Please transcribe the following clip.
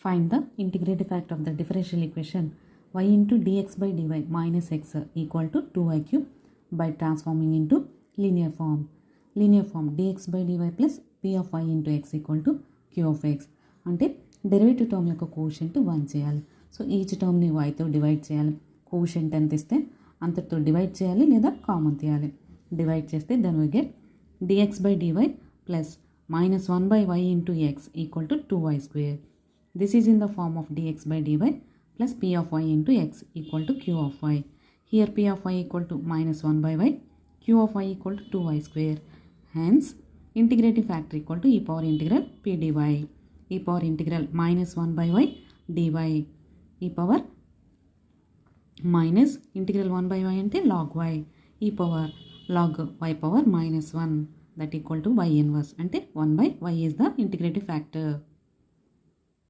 Find the integrative factor of the differential equation y into dx by dy minus x equal to 2y cube by transforming into linear form. Linear form dx by dy plus p of y into x equal to q of x. అంటే derivative term యొక్క quotient 1 చేయాలి. So each టర్మ్ని yతో divide చేయాలి. Quotient ఎంత ఇస్తే అంతటితో divide చేయాలి లేదా common తీయాలి. డివైడ్ చేస్తే then we get dx by dy plus minus 1 by y into x equal to 2y square. This is in the form of dx by dy plus p of y into x equal to q of y. Here p of y equal to minus 1 by y, q of y equal to 2y square. Hence, integrative factor equal to e power integral p dy. E power integral minus 1 by y dy. E power minus integral 1 by y ante log y. E power log y power minus 1 that equal to y inverse. Ante 1 by y is the integrative factor.